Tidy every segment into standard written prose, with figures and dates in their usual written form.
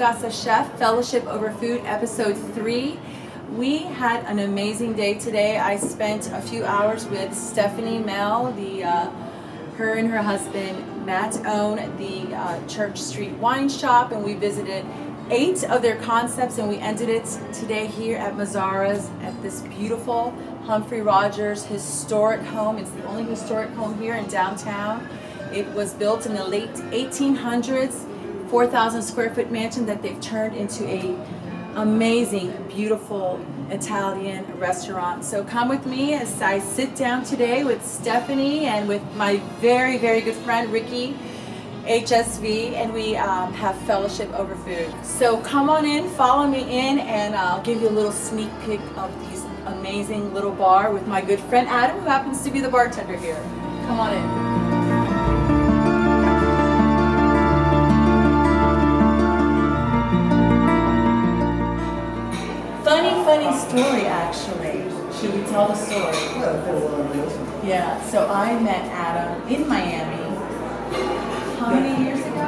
TuCasaChef, Fellowship Over Food, Episode 3. We had an amazing day today. I spent a few hours with Stephanie Mel. Her and her husband Matt own the Church Street Wine Shop, and we visited 8 of their concepts, and we ended it today here at Mazzaras at this beautiful Humphrey Rogers historic home. It's the only historic home here in downtown. It was built in the late 1800s, 4,000 square foot mansion that they've turned into a amazing, beautiful Italian restaurant. So come with me as I sit down today with Stephanie and with my very, very good friend Ricky, HSV, and we have Fellowship Over Food. So come on in, follow me in, and I'll give you a little sneak peek of these amazing little bar with my good friend Adam, who happens to be the bartender here. Come on in. Funny story, actually. Should we tell the story? Yeah, so I met Adam in Miami. How many years ago?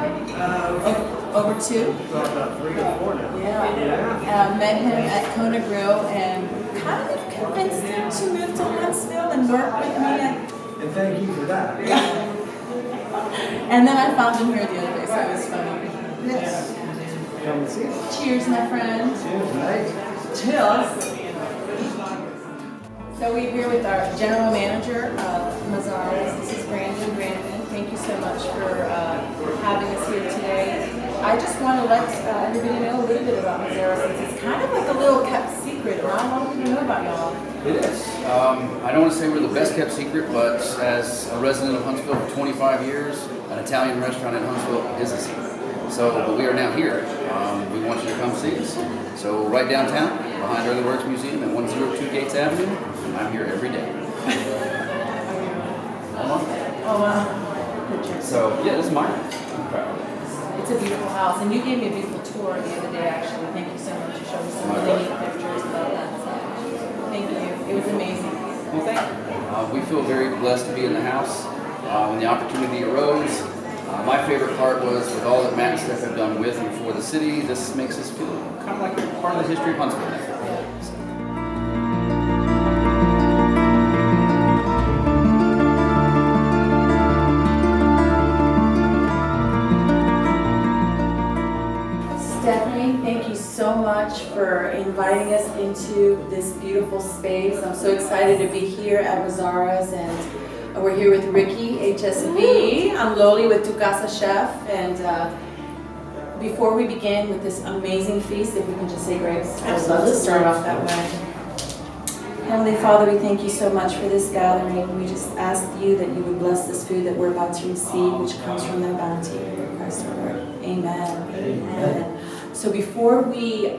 Over 2? About 3 or 4 now. Yeah. Met him at Kona Grill and kind of convinced him to move to Huntsville and work with me. And thank you for that. And then I found him here the other day, so it was funny. Yes. Yeah. Come and see us. Cheers, my friend. Cheers, mate. Cheers. So we're here with our general manager of Mazzaras. This is Brandon. Brandon, thank you so much for having us here today. I just want to let everybody know a little bit about Mazzaras, since it's kind of like a little kept secret. Not a lot of people know about y'all. It is. I don't want to say we're the best kept secret, but as a resident of Huntsville for 25 years, an Italian restaurant in Huntsville is a secret. So, but we are now here. We want you to come see us. So right downtown, behind Early Works Museum at 102 Gates Avenue, and I'm here every day. Oh wow. So yeah, this is mine. I'm proud. It's a beautiful house, and you gave me a beautiful tour the other day, actually. Thank you so much. You showed me some really neat pictures about that. So, thank you. It was amazing. Well, thank you. We feel very blessed to be in the house. When the opportunity arose, my favorite part was with all that Matt and Steph have done with and for the city, this makes us feel kind of like we're part of the history of Huntsville now. Stephanie, thank you so much for inviting us into this beautiful space. I'm so excited to be here at Mazzaras, and we're here with Ricky, HSV. I'm Loli with TuCasaChef, and before we begin with this amazing feast, if we can just say grace, I would love to start off that way. Heavenly Father, we thank you so much for this gathering. We just ask you that you would bless this food that we're about to receive, which comes from thy bounty, through Christ our Lord. Amen. Amen. So before we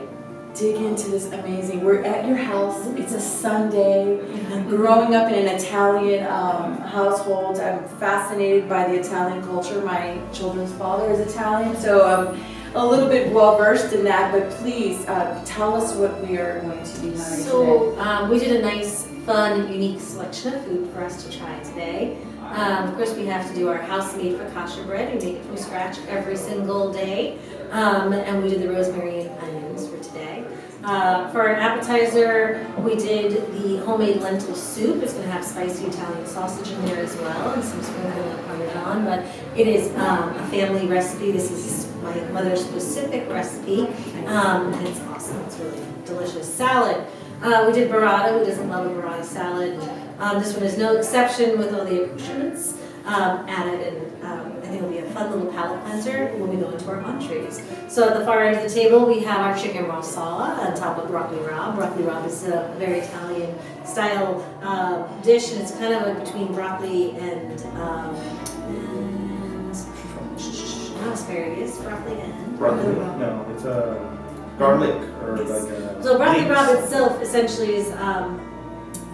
dig into this amazing, we're at your house. It's a Sunday. Growing up in an Italian household, I'm fascinated by the Italian culture. My children's father is Italian, so I'm a little bit well versed in that. But please tell us what we are going to be having today. So we did a nice, fun, and unique selection of food for us to try today. Of course, we have to do our house-made focaccia bread. We make it from scratch every single day. And we did the rosemary and onions for today. For an appetizer, we did the homemade lentil soup. It's going to have spicy Italian sausage in there as well, and some sprinkling of Parmesan. But it is a family recipe. This is my mother's specific recipe, and it's awesome. It's really delicious. Salad. We did burrata. Who doesn't love a burrata salad? This one is no exception with all the accoutrements added, and I think it'll be a fun little palate cleanser when we go into our entrees. So at the far end of the table, we have our chicken marsala on top of broccoli rabe. Broccoli rabe is a very Italian style dish, and it's kind of like between broccoli and not asparagus, broccoli and Broccoli? No, it's garlic or like a... So broccoli leeks. rabe itself essentially is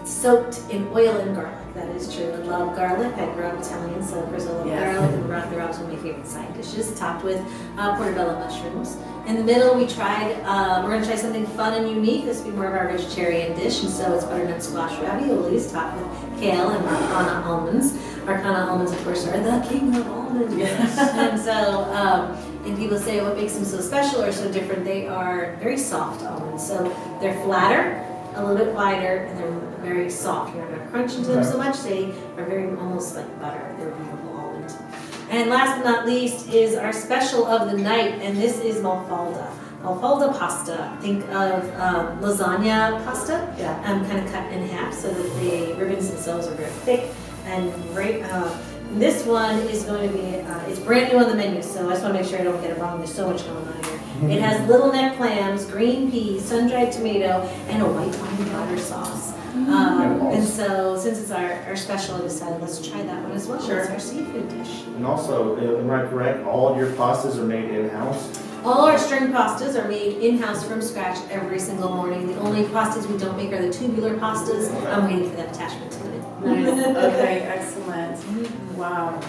soaked in oil and garlic. That is true. I love garlic. I grew up Italian, so of course I love garlic, and broccoli rabe is one of my favorite side dishes, topped with portobello mushrooms. In the middle, we tried, we're gonna try something fun and unique. This will be more of our vegetarian dish, and so it's butternut squash raviolis topped with kale and Marcana almonds. Marcana almonds, of course, are the king of almonds. Yes. And so, and people say what makes them so special or so different, they are very soft almonds. So they're flatter, a little bit wider, and they're very soft. You're not gonna crunch into them so much. They are very almost like butter. They're beautiful almonds. And last but not least is our special of the night, and this is Malfalda. Malfalda pasta. Think of lasagna pasta, kind of cut in half so that the ribbons themselves are very thick and great. This one is going to be, it's brand new on the menu, so I just want to make sure I don't get it wrong. There's so much going on here. It has little neck clams, green peas, sun-dried tomato, and a white wine butter sauce. And so, since it's our special, I decided let's try that one as well. Sure. It's our seafood dish. And also, am I correct, all your pastas are made in-house? All our string pastas are made in-house from scratch every single morning. The only pastas we don't make are the tubular pastas. I'm waiting for that attachment to it. Nice. Okay, excellent. Wow.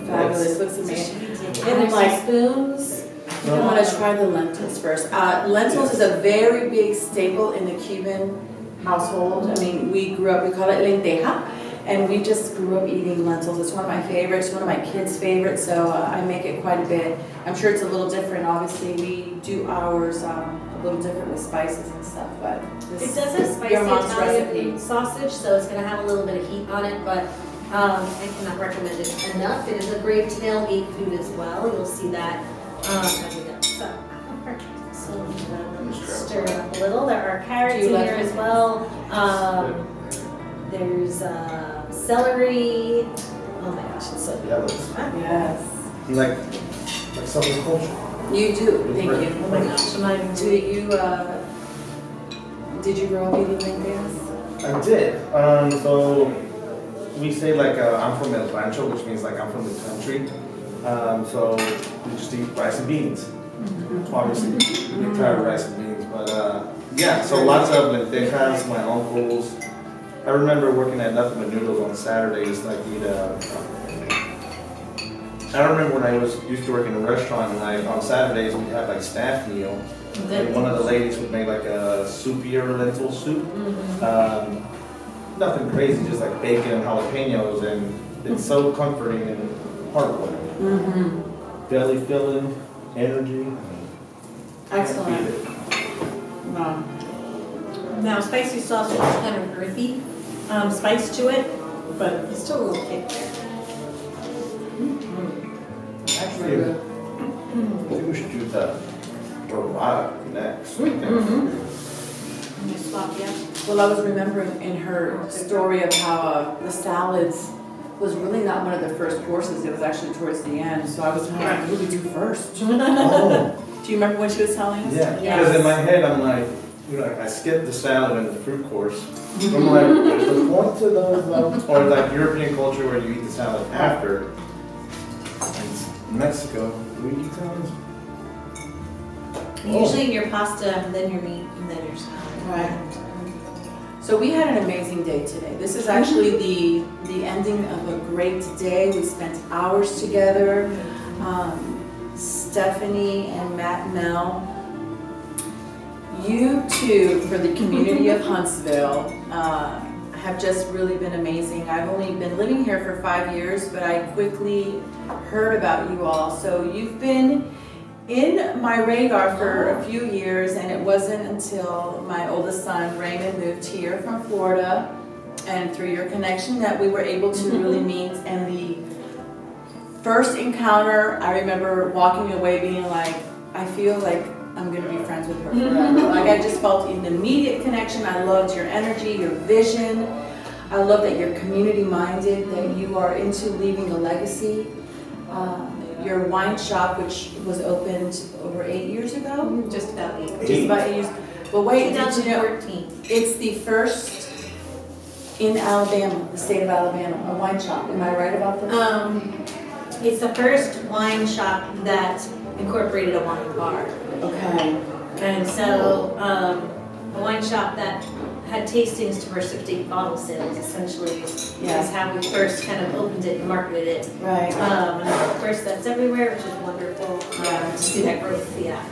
Fabulous. Looks amazing. And And there's like, some spoons. I want to try the lentils first. Lentils is a very big staple in the Cuban household. I mean, we grew up, we call it lenteja, and we just grew up eating lentils. It's one of my favorites, one of my kids' favorites, so I make it quite a bit. I'm sure it's a little different. Obviously, we do ours a little different with spices and stuff, but It does have spicy your mom's Italian recipe. sausage, so it's going to have a little bit of heat on it, but I cannot recommend it enough. It is a great tailgate food as well. You'll see that. So stir it up a little. There are carrots in here as well. There's celery. Oh my gosh, it's so good. Yeah, that's Yes. like Southern culture. You do. Thank you. Oh my gosh, I'm not even Do you, did you grow up eating lentejas? I did. So we say like I'm from El Rancho, which means like I'm from the country. So we just eat rice and beans. Obviously, we get tired of rice and beans, but yeah. So lots of lentejas. My uncles. I remember working at Nothing But Noodles on Saturdays. Like we'd. I remember when I used to work in a restaurant, and on Saturdays we'd have like staff meal. And one of the ladies would make like a soupier lentil soup. Nothing crazy, just like bacon and jalapenos, and it's so comforting and heartwarming. Belly filling, energy. Excellent. Wow. Now, spicy sausage is kind of earthy spice to it, but it's still a little kick there. Actually good. I think we should do the burrata next. Just swap, yeah. Well, I was remembering in her story of how the salads was really not one of the first courses. It was actually towards the end. So I was like, what do we do first? Oh, Do you remember when she was telling us? yeah. Yes. Because in my head, I'm like, I skipped the salad and the fruit course. I'm like, there's a point to those, or like European culture where you eat the salad after. In Mexico, we eat salads. Usually your pasta, and then your meat, and then your salad. Right. So we had an amazing day today. This is actually the ending of a great day. We spent hours together. Stephanie and Matt and Mel, you two, for the community of Huntsville, have just really been amazing. I've only been living here for 5 years, but I quickly heard about you all. So you've been in my radar for a few years, and it wasn't until my oldest son, Raymond, moved here from Florida, and through your connection that we were able to really meet. And the first encounter, I remember walking away being like, I feel like I'm going to be friends with her forever. Like I just felt an immediate connection. I loved your energy, your vision. I love that you're community minded, that you are into leaving a legacy. Your wine shop, which was opened over 8 years ago. Just about 8. Just about 8 years. But wait, did you know 2014. it's the first in Alabama, the state of Alabama, a wine shop. Am I right about this? It's the first wine shop that incorporated a wine bar. Okay. And so, a wine shop that had tastings to precipitate bottle sales, essentially, is how we first kind of opened it and marketed it. Right. And of course, that's everywhere, which is wonderful Yeah. to see that growth. Yeah.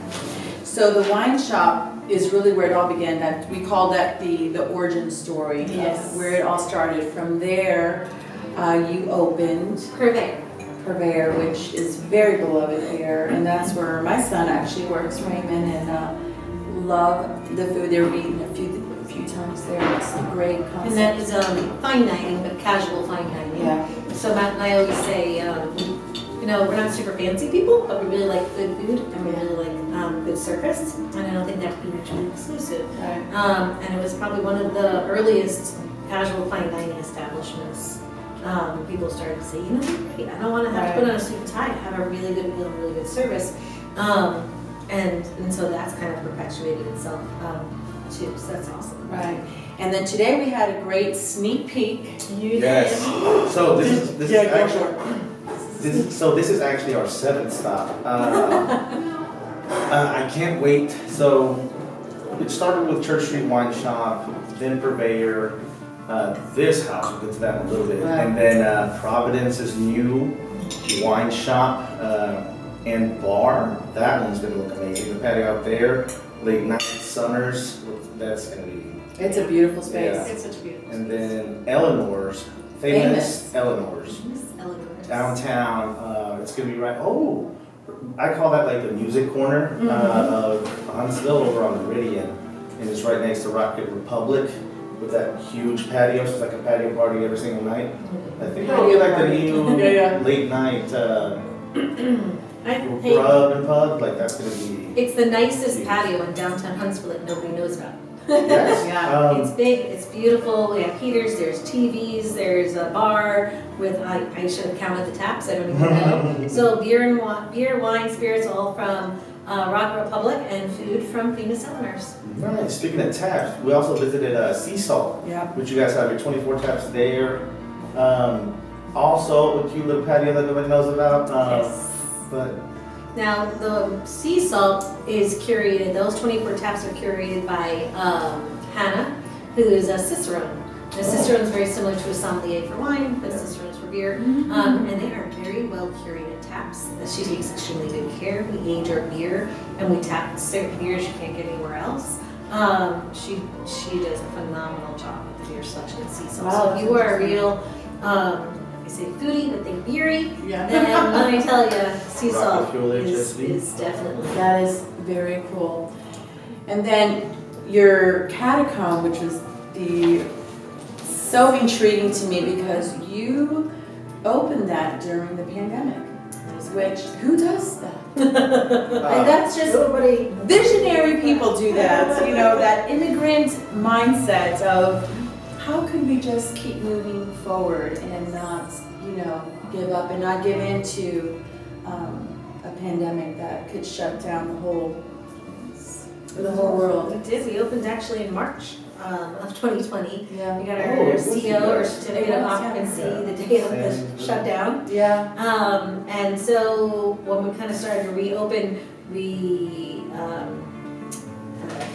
So the wine shop is really where it all began. That we call that the origin story. Yes. Where it all started. From there, you opened Purveyor, which is very beloved here, and that's where my son actually works, Raymond, and love the food. They were eating a few times there. It's a great concept. And that is fine dining, but casual fine dining. Yeah. So Matt and I always say, you know, we're not super fancy people, but we really like good food and we really like good service. And I don't think that would be mutually exclusive. Right. And it was probably one of the earliest casual fine dining establishments. People started to say, you know, great, I don't want to have to put on a suit and tie. I have a really good meal and really good service. And so that's kind of perpetuated itself too. So that's awesome. Right. And then today we had a great sneak peek. Yes. So this is Yeah, go actually this is actually our 7th stop. I can't wait. So it started with Church Street Wine Shop, then Purveyor, this house, we'll get to that in a little bit, Right. and then Providence's new wine shop and bar. That one's gonna look amazing. The patio out there, late night Summers, that's gonna be. It's a beautiful space. Yeah. It's such a beautiful And space. then Eleanor's, famous Eleanor's. Miss Eleanor's. Downtown, it's gonna be right, I call that like the music corner of Huntsville over on Meridian. And it's right next to Rocket Republic with that huge patio. So it's like a patio party every single night. I think that'll be like the new late night rub and pub. Like that's gonna be. It's the nicest patio in downtown Huntsville that nobody knows about. Yes. Yeah. It's big, it's beautiful, we have heaters, there's TVs, there's a bar with, I should have counted the taps, I don't even know. So beer, wine, spirits, all from Rock Republic, and food from famous Eleanor's. Right. Speaking of taps, we also visited Sea Salt, Yeah. which you guys have your 24 taps there. Also a cute little patio that nobody knows about. Yes. But Now, the sea salt is curated, those 24 taps are curated by Hannah, who is a Cicerone. A Cicerone is very similar to a sommelier for wine, but Cicerones for beer. And they are very well curated taps. She takes extremely good care. We age our beer and we tap certain beers you can't get anywhere else. She does a phenomenal job with the beer selection at Sea Salt. Wow, So if you that's are a real, I say foodie, but think beery, Yeah. then let me tell you, sea Rocket salt fuel is HSV. definitely. That is very cool. And then your catacomb, which was so intriguing to me because you opened that during the pandemic. Which, who does that? And that's just, Nobody. visionary people do that, you know, that immigrant mindset of how could we just keep moving forward and not, you know, give up and not give in to a pandemic that could shut down the whole world. We did. We opened actually in March of 2020. Yeah. We got Oh, our it was CO you or guys. certificate of occupancy the day of the shutdown. Yeah. And so when we kind of started to reopen, we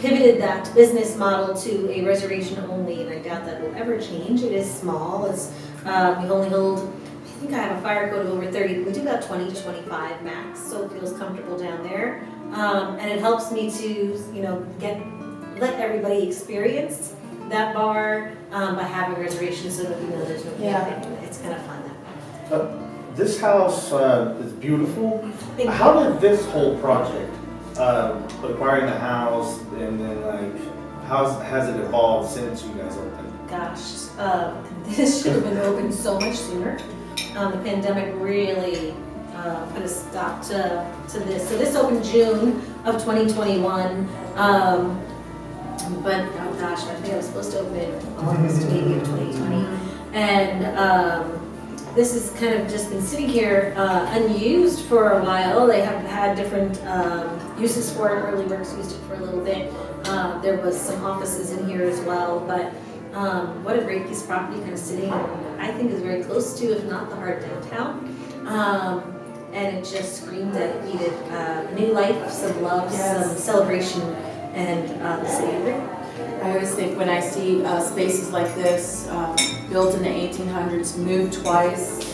pivoted that business model to a reservation only, and I doubt that will ever change. It is small. It's we only hold, I think I have a fire code of over 30. We do about 20 to 25 max, so it feels comfortable down there. And it helps me to, you know, let everybody experience that bar by having reservations so that you know there's no camping. It's kind of fun. this house is beautiful. Thank How you. did this whole project, acquiring the house, and then like, how has it evolved since you guys opened? Gosh, this should have been open so much sooner. The pandemic really put a stop to this. So this opened June of 2021. But oh gosh, I think I was supposed to open it August maybe of 2020. And this has kind of just been sitting here unused for a while. They have had different uses for it. Early Works used it for a little bit. There was some offices in here as well. But what a great piece of property, kind of sitting, I think, is very close to, if not the heart of downtown. And it just screamed that it needed new life, some love, some celebration, and the city agreed. I always think when I see spaces like this, built in the 1800s, moved twice,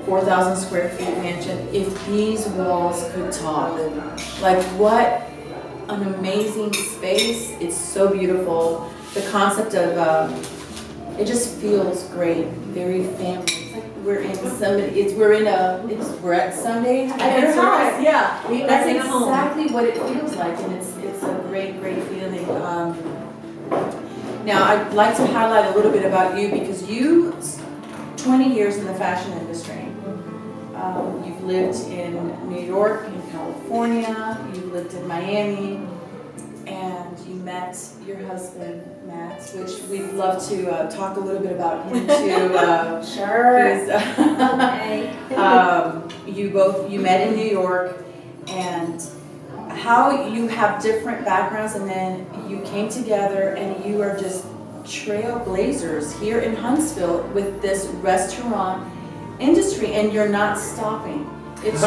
4,000 square feet mansion, if these walls could talk, like what an amazing space. It's so beautiful. The concept of it just feels great, very family. It's like we're in somebody. We're at Sunday at your house. Yeah, that's exactly what it feels like, and it's a great feeling. Now I'd like to highlight a little bit about you because you 20 years in the fashion industry. You've lived in New York, in California, you've lived in Miami, and you met your husband, Matt, which we'd love to talk a little bit about him too. Sure. Okay. You met in New York, and how you have different backgrounds, and then you came together and you are just trailblazers here in Huntsville with this restaurant industry, and you're not stopping. It's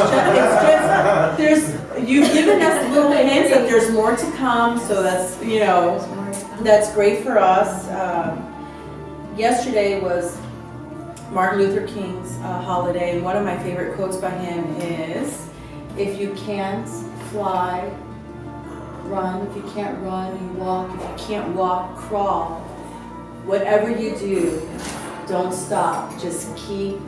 just you've given us little hints that there's more to come, so that's great for us. Yesterday was Martin Luther King's holiday, and one of my favorite quotes by him is, "If you can't fly, run. If you can't run, you walk. If you can't walk, crawl. Whatever you do, don't stop. Just keep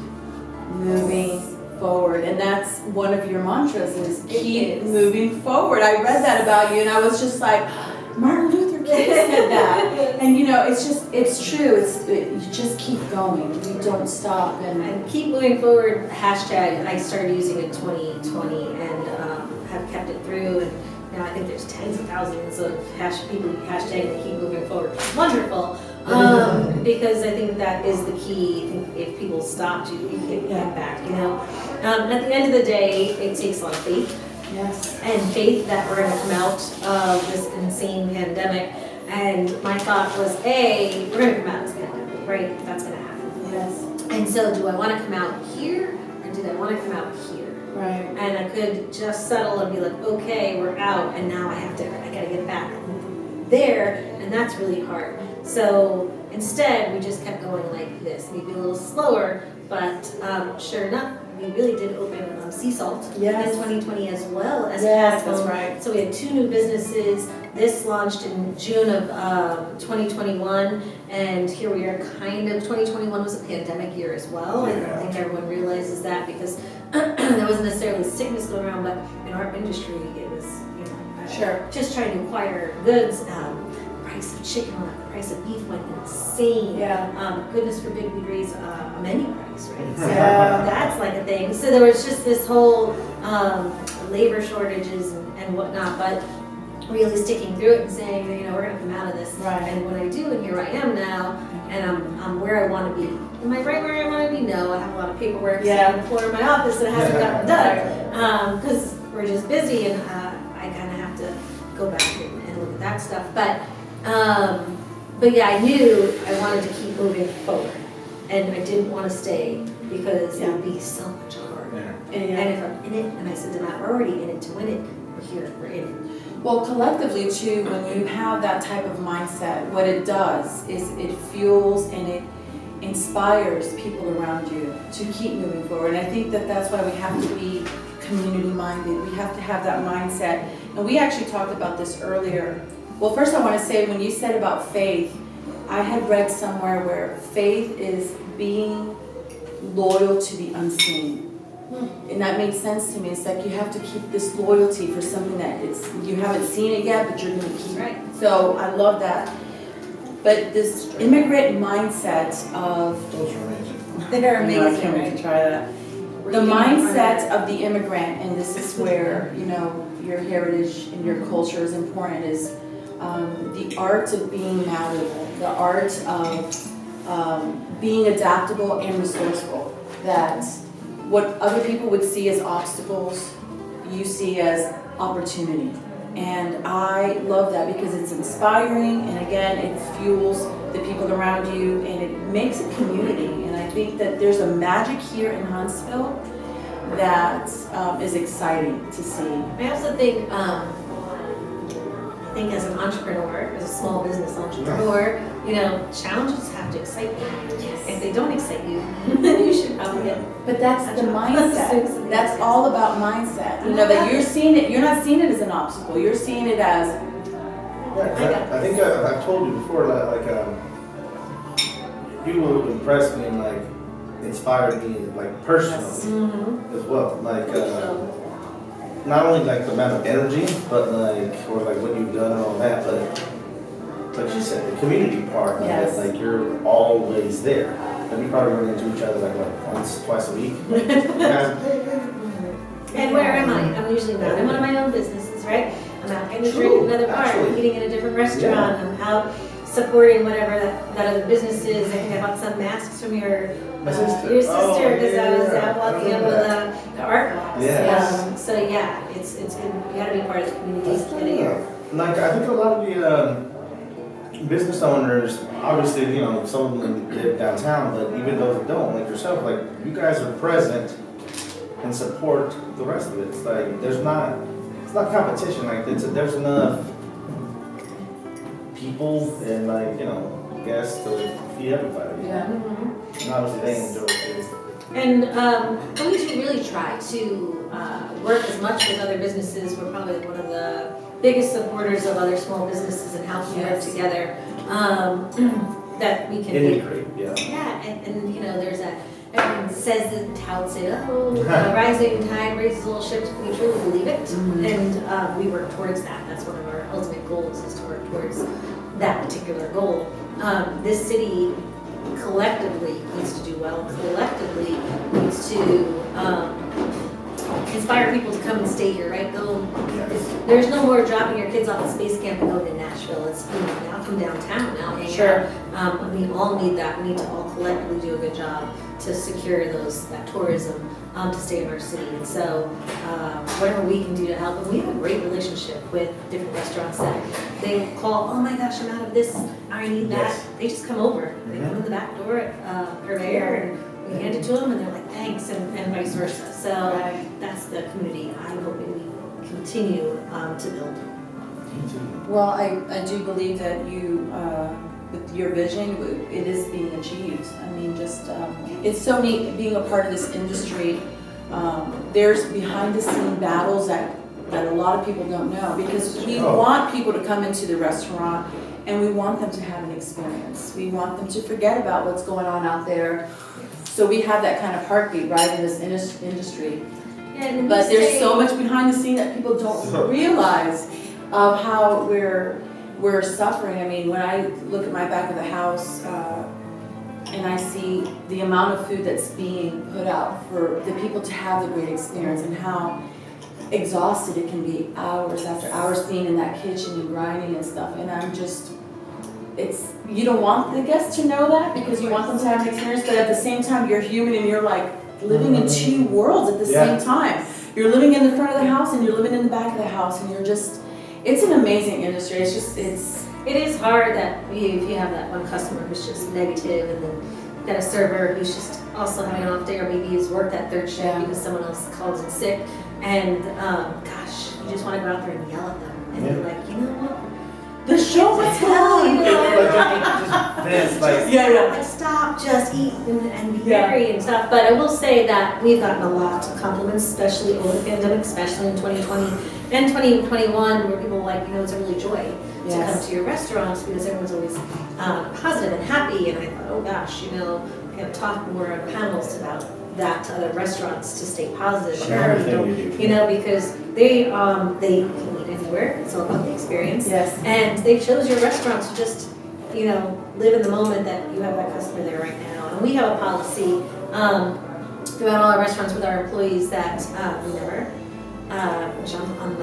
moving forward." And that's one of your mantras, is keep moving forward. I read that about you and I was just like, Martin Luther King said that. And it's true. You just keep going. You don't stop. And keep moving forward, hashtag, I started using it 2020 and have kept it through. And now I think there's tens of thousands of people hashtagging keep moving forward. Wonderful. Because I think that is the key. If people stopped you can get back, at the end of the day, it takes a lot of faith. Yes. And faith that we're going to come out of this insane pandemic. And my thought was, we're going to come out of this pandemic, right? That's going to happen. Yes. And so do I want to come out here or do I want to come out here? Right. And I could just settle and be like, okay, we're out, and now I got to get back there, and that's really hard. So instead, we just kept going like this, maybe a little slower, but sure enough, we really did open Sea Salt in 2020 as well as Yes, that's right. So we had 2 new businesses. This launched in June of 2021, and here we are. Kind of 2021 was a pandemic year as well, and I think everyone realizes that because there wasn't necessarily sickness going around, but in our industry, it was just trying to acquire goods. Price of chicken went up, the price of beef went insane. Goodness forbid we raise a menu price, right? So that's like a thing. So there was just this whole labor shortages and whatnot, but really sticking through it and saying, we're going to come out of this. Right. And when I do, and here I am now, and I'm where I want to be. Am I right where I want to be? No, I have a lot of paperwork sitting on the floor of my office that hasn't gotten done because we're just busy, and I kind of have to go back and look at that stuff. But yeah, I knew I wanted to keep moving forward, and I didn't want to stay because it would be so much harder. And if I'm in it, and I said to Matt, we're already in it to win it. We're here, we're in it. Well, collectively too, when you have that type of mindset, what it does is it fuels and it inspires people around you to keep moving forward. And I think that that's why we have to be community minded. We have to have that mindset. And we actually talked about this earlier. Well, first I want to say, when you said about faith, I had read somewhere where faith is being loyal to the unseen. And that made sense to me. It's like you have to keep this loyalty for something that you haven't seen it yet, but you're going to keep it. So I love that. But this immigrant mindset of... Those are amazing. They're amazing. I can't wait to try that. The mindset of the immigrant, and this is where, your heritage and your culture is important, is the art of being malleable, the art of being adaptable and resourceful. That what other people would see as obstacles, you see as opportunity. And I love that because it's inspiring, and again, it fuels the people around you, and it makes a community. And I think that there's a magic here in Huntsville that is exciting to see. I also think as an entrepreneur, as a small business entrepreneur, challenges have to excite you. If they don't excite you, then you should probably get. But that's the mindset. That's all about mindset. You know, that you're not seeing it as an obstacle. You're seeing it as. Yeah, I think I've told you before, you will impress me and like inspire me like personally as well. Like not only like the amount of energy, but or what you've done and all that, but like you said, the community part of it, like you're always there. And we probably run into each other like once, twice a week. And where am I? I'm usually not in one of my own businesses, right? I'm out getting a drink in another bar, I'm eating in a different restaurant, I'm out supporting whatever that other business is. I think I bought some masks from your sister, because I was out walking up with the art box. Yes. So yeah, it's good. You gotta be part of the community. Like I think a lot of the business owners, obviously, some of them live downtown, but even those that don't, like yourself, like you guys are present and support the rest of it. It's like it's not competition. Like there's enough people and guests to feed everybody. Yeah. And obviously they enjoy it too. And we do really try to work as much with other businesses. We're probably one of the biggest supporters of other small businesses and how we work together. That we can integrate, yeah. Yeah, and there's everyone says and touts it, rising tide raises all ships. We truly believe it, and we work towards that. That's one of our ultimate goals, is to work towards that particular goal. This city collectively needs to do well. Collectively needs to inspire people to come and stay here, right? There's no more dropping your kids off at Space Camp and going to Nashville. It's now come downtown, now hang out. We all need that. We need to all collectively do a good job to secure that tourism to stay in our city. And so whatever we can do to help. And we have a great relationship with different restaurants that they call, oh my gosh, I'm out of this, I need that. Yes. They just come over. They come in the back door at Purveyor, and we hand it to them, and they're like, thanks, and vice versa. So that's the community I'm hoping we continue to build. Well, I do believe that you, with your vision, it is being achieved. I mean, it's so neat being a part of this industry. There's behind the scene battles that a lot of people don't know, because we want people to come into the restaurant and we want them to have an experience. We want them to forget about what's going on out there. So we have that kind of heartbeat right in this industry. But there's so much behind the scene that people don't realize of how we're suffering. I mean, when I look at my back of the house and I see the amount of food that's being put out for the people to have the great experience, and how exhausted it can be hours after hours being in that kitchen and grinding and stuff, and you don't want the guests to know that, because you want them to have an experience, but at the same time you're human and you're like living in two worlds at the same time. You're living in the front of the house and you're living in the back of the house, and it's an amazing industry. It is hard that if you have that one customer who's just negative, and then got a server who's just also having an off day, or maybe he's worked that third shift because someone else calls in sick, and gosh, you just want to go out there and yell at them and be like, you know what? The show must go on. Like stop, just eat and be merry and stuff. But I will say that we've gotten a lot of compliments, especially over the pandemic, especially in 2020 and 2021, where people were like, it's a really joy to come to your restaurants, because everyone's always positive and happy. And I thought, oh gosh, I got to talk more on panels about that to other restaurants to stay positive. Because they can eat anywhere. It's all about the experience. Yes. And they chose your restaurant to just, live in the moment that you have that customer there right now. And we have a policy throughout all our restaurants with our employees that we never jump on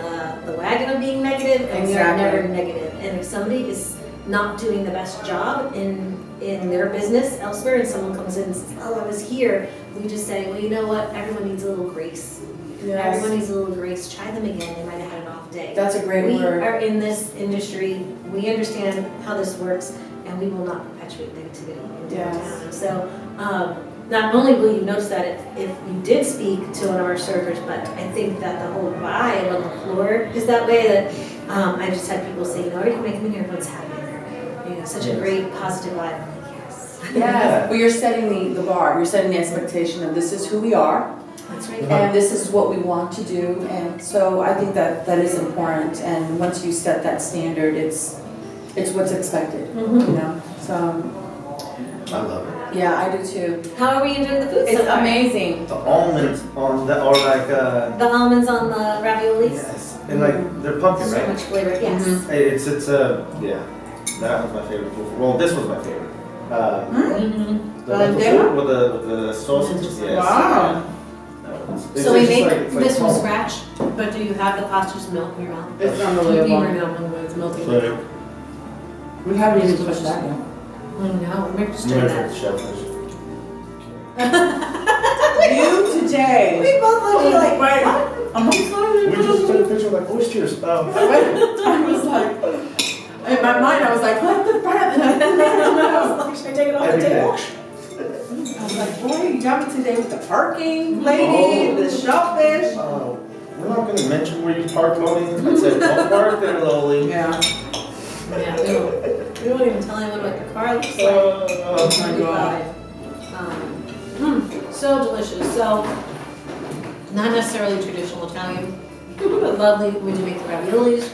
the wagon of being negative, and we are never negative. And if somebody is not doing the best job in their business elsewhere, and someone comes in and says, oh, I was here, we just say, well, you know what, everyone needs a little grace. Everyone needs a little grace. Try them again. They might have had an off day. That's a great word. We are in this industry. We understand how this works, and we will not perpetuate negativity in downtown. So not only will you notice that if you did speak to one of our servers, but I think that the whole vibe on the floor is that way. That I just had people say, every time I come in here, everyone's happy in there. such a great positive vibe. Yes. Yeah, but you're setting the bar, you're setting the expectation of this is who we are, That's right. and this is what we want to do, and so I think that is important, and once you set that standard, it's what's expected, you know, so, I love it. yeah, I do too. How are we enjoying the food so It's far? amazing. The almonds on the, or like, The almonds on the raviolis? yes, and like, they're pumpkin, So right? much flavor, yes. Mhm. It's yeah, that was my favorite food. Well, this was my favorite. Mm-hmm. The Well, lentil soup with the sausage, yes. Wow. It's So we just make like- it's like this from home. scratch, but do you have the pastures melt in your mouth? It's Keeping unbelievable. your mouth when it's melting. So, We haven't even touched that yet. No, we're just I'm doing ready for that. the shellfish. You today. We both look like, Wait, I'm We just took a picture of like oysters. I was like, in my mind, I was like, what the fuck? should I take it off the Every table? day. I was like, boy, you got me today with the parking lady, the shellfish. We're not gonna mention where you parked, Loli. I said, don't park there, Loli. Yeah. Yeah, we won't even tell anyone what your car looks like. Oh my God. So delicious. So, not necessarily traditional Italian, but lovely. We do make the raviolis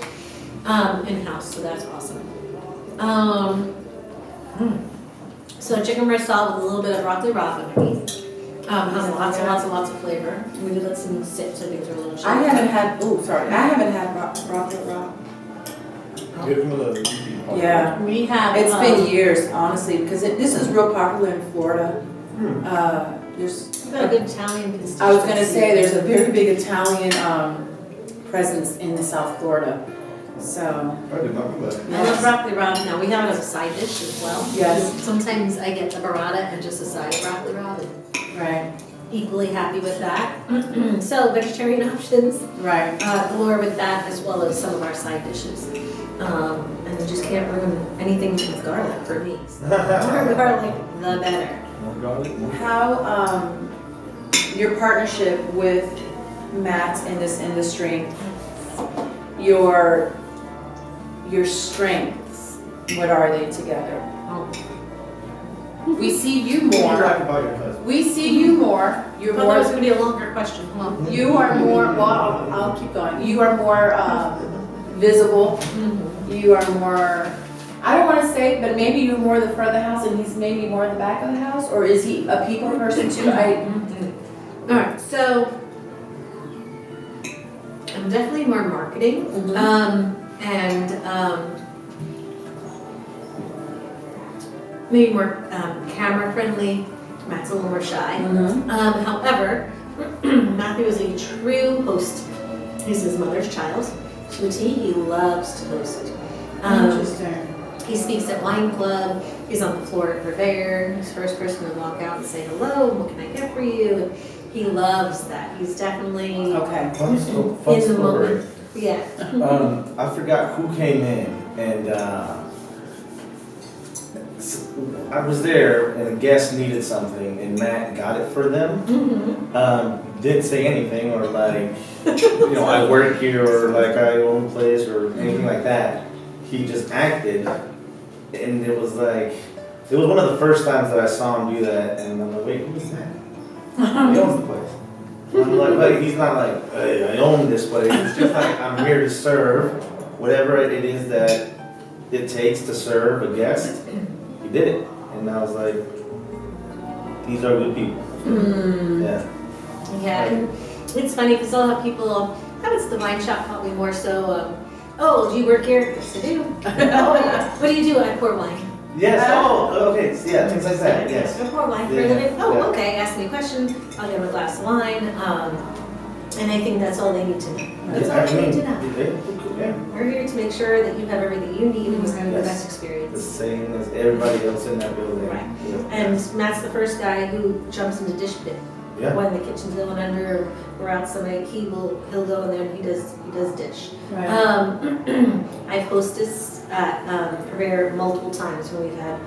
in-house, so that's awesome. So chicken breast salad with a little bit of broccoli rabe underneath. Has lots and lots and lots of flavor. We did let some sit, so things are a little I sharp. haven't had, I haven't had broccoli raw. Give him a repeat. Yeah. We have. It's been years, honestly, because this is real popular in Florida. There's, We've got a good Italian constituency. I was gonna say, there's a very big Italian presence in South Florida, so. I did not know that. I love broccoli rabe. Now, we have it as a side dish as well. Yes. Sometimes I get the burrata and just a side of broccoli rabe, and Right, equally happy with that. So vegetarian options right. galore with that, as well as some of our side dishes. And you just can't ruin anything with garlic for me. So more garlic, the better. More garlic, more. How, your partnership with Matt in this industry, your strengths, what are they together? We see you more. About your husband. We see you more. You're Well, that was more. gonna be a longer question. Hold on. You are more. Well, I'll keep going. You are more visible. You are more. I don't want to say, but maybe you're more the front of the house, and he's maybe more in the back of the house, or is he a people person too? All right, so I'm definitely more marketing, and maybe more camera friendly. Matt's a little more shy. However, Matthew is a true host. He's his mother's child. To a T, he loves to host. Interesting. He speaks at wine club. He's on the floor at Purveyor. He's the first person to walk out and say hello. What can I get for you? He loves that. He's definitely Okay. Fun in the story. moment. Yeah. I forgot who came in, and I was there, and a guest needed something, and Matt got it for them. Didn't say anything, or like, I work here, or like I own a place, or anything like that. He just acted, and it was like, it was one of the first times that I saw him do that, and I'm like, wait, who is that? He owns the place. I'm like, he's not like, hey, I own this place. It's just like, I'm here to serve whatever it is that it takes to serve a guest. He did it. And I was like, these are good people. Yeah. Yeah, and it's funny because I'll have people, it's the wine shop probably more so, oh, do you work here? Yes, I do. Oh, yeah. What do you do? I pour wine. Yes, okay, so yeah, things like that, yes. I pour wine for a Yeah, living. Oh, yeah. okay, ask me a question, I'll give them a glass of wine. And I think that's all they need to know. That's all they need to know. Yeah. We're here to make sure that you have everything you need and we're having the Yes. best The experience. same as everybody else in that building. Right. Yeah. And Matt's the first guy who jumps in the dish pit. Yeah. When the kitchen's going under, we're out somewhere, he'll go in there and he does dish. Right. I've hostess at Purveyor multiple times when we've had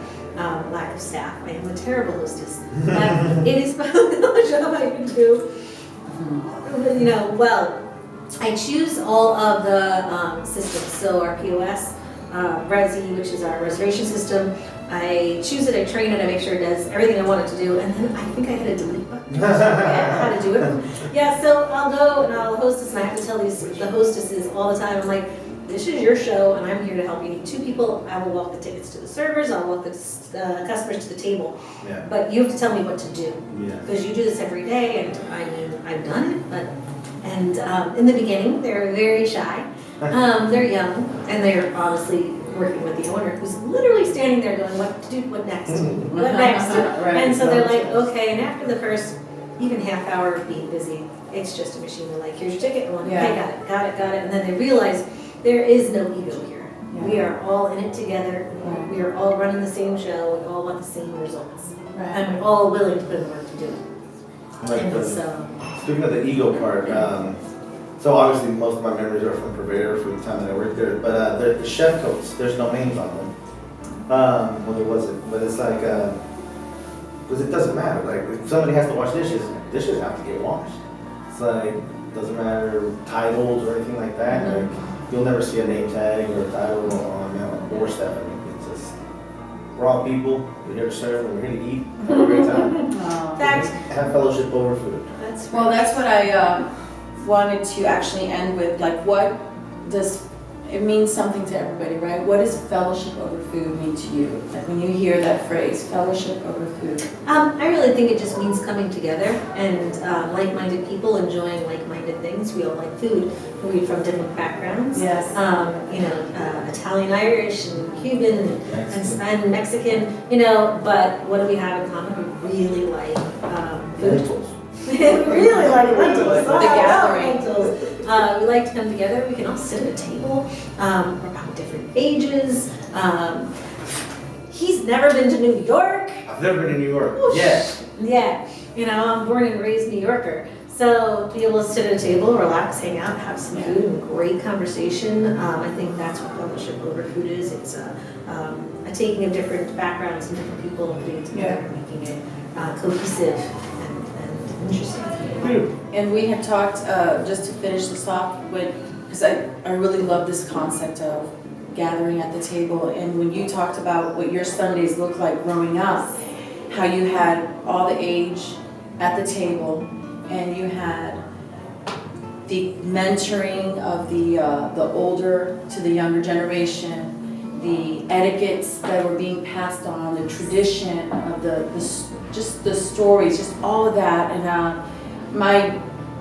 lack of staff. I am a terrible hostess, but it is the job I can do. Well, I choose all of the systems. So our POS, Resi, which is our reservation system. I choose it, I train it, I make sure it does everything I want it to do, and then I think I hit a delete button. I forget how to do it. Yeah, so I'll go and I'll hostess, and I have to tell the hostesses all the time, I'm like, this is your show, and I'm here to help. You need 2 people. I will walk the tickets to the servers. I'll walk the customers to the table. Yeah. But you have to tell me what to do. Yeah. Because you do this every day, and I mean, I've done it. But in the beginning, they're very shy. They're young, and they're obviously working with the owner, who's literally standing there going, "What to do? What next? What next?" Right. And so they're like, "Okay." And after the first even half hour of being busy, it's just a machine. They're like, "Here's your ticket." One, Yeah. "Okay, got it." And then they realize. There is no ego here. Yeah. We are all in it together. Right. We are all running the same show. We all want the same results. Right. And we're all willing to put in the work to do it. Like And the- so, Speaking of the ego part, so obviously most of my memories are from Purveyor from the time that I worked there, but the chef coats, there's no names on them. Well, there wasn't, but it's like, because it doesn't matter. Like, if somebody has to wash dishes have to get washed. It's like, doesn't matter titles or anything like that. Mhm. Like, you'll never see a name tag or a title on or Stephanie. It's just, we're all people, we're here to serve, and we're here to eat, have a great time. Oh. fact, Have fellowship over food. that's Well, that's what I wanted to actually end with. Like, what does it means something to everybody, right? What does fellowship over food mean to you? Like when you hear that phrase, fellowship over food. I really think it just means coming together and like-minded people enjoying like-minded things. We all like food. We're from different backgrounds. Yes. Italian, Irish, and Cuban, and Mexican. But what do we have in common? We really like food. Lentils. We really like lentils. The gathering. Lentils. We like to come together. We can all sit at a table. We're about different ages. He's never been to New York. I've never been to New York. Oh, Yes. Yeah. I'm born and raised New Yorker. So be able to sit at a table, relax, hang out, have some food, and great conversation. I think that's what fellowship over food is. It's a taking of different backgrounds and different people and putting it together and making it cohesive and interesting. And we had talked, just to finish this off, because I really love this concept of gathering at the table. And when you talked about what your Sundays looked like growing up, how you had all the age at the table, and you had the mentoring of the older to the younger generation, the etiquettes that were being passed on, the tradition of just the stories, just all of that. And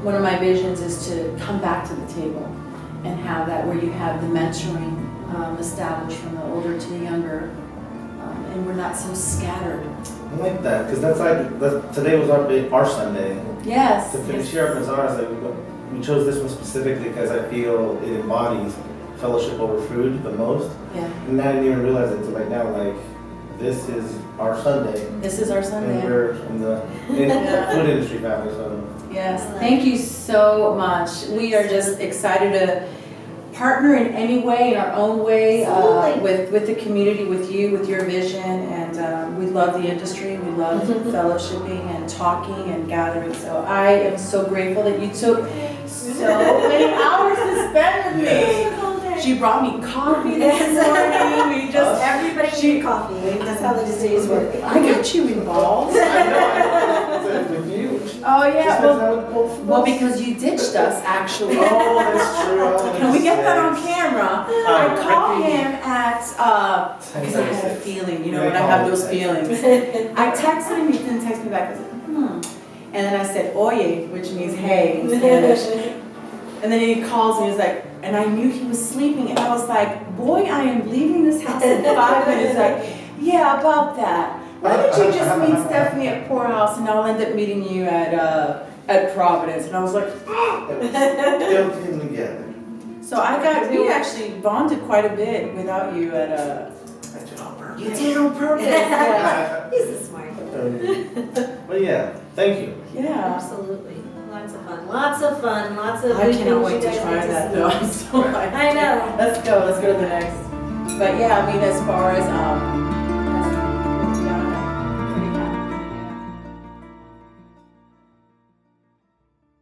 one of my visions is to come back to the table and have that where you have the mentoring established from the older to the younger, and we're not so scattered. I like that, because today was our Sunday. Yes. To finish here at Mazzaras, we chose this one specifically because I feel it embodies fellowship over food the most. Yeah. And I didn't even realize it until like now, like, this is our Sunday. This is our Sunday. And we're from the food industry family, so. Yes. Thank you so much. We are just excited to partner in any way, in our own way, with the community, with you, with your vision, and we love the industry. We love fellowshipping and talking and gathering. So I am so grateful that you took so many hours to spend with me. She brought me coffee this morning. We just Everybody needs coffee. That's how the days work. I got you involved. I know. With you. Oh yeah. Well, Well, because you ditched us actually. Oh, that's true. Can we get that on camera? I called Ricky. him at, because I had a feeling, when I have those feelings. I texted him, he didn't text me back. I said, And then I said, oye, which means hey in Spanish. And then he calls me, he's like, and I knew he was sleeping, and I was like, boy, I am leaving this house in 5 minutes. Like, yeah, about that. Why don't you just meet Stephanie at Poorhouse, and I'll end up meeting you at Providence. And I was like, Still came together. So we actually bonded quite a bit without you at I did on purpose. You did on purpose. Yeah. He's a smart guy. But yeah, thank you. Yeah. Absolutely. Lots of fun. Lots of fun. Lots of I good cannot things wait you to guys try get to that see. though. I'm so I know. Let's go to the next. But yeah, I mean, as far as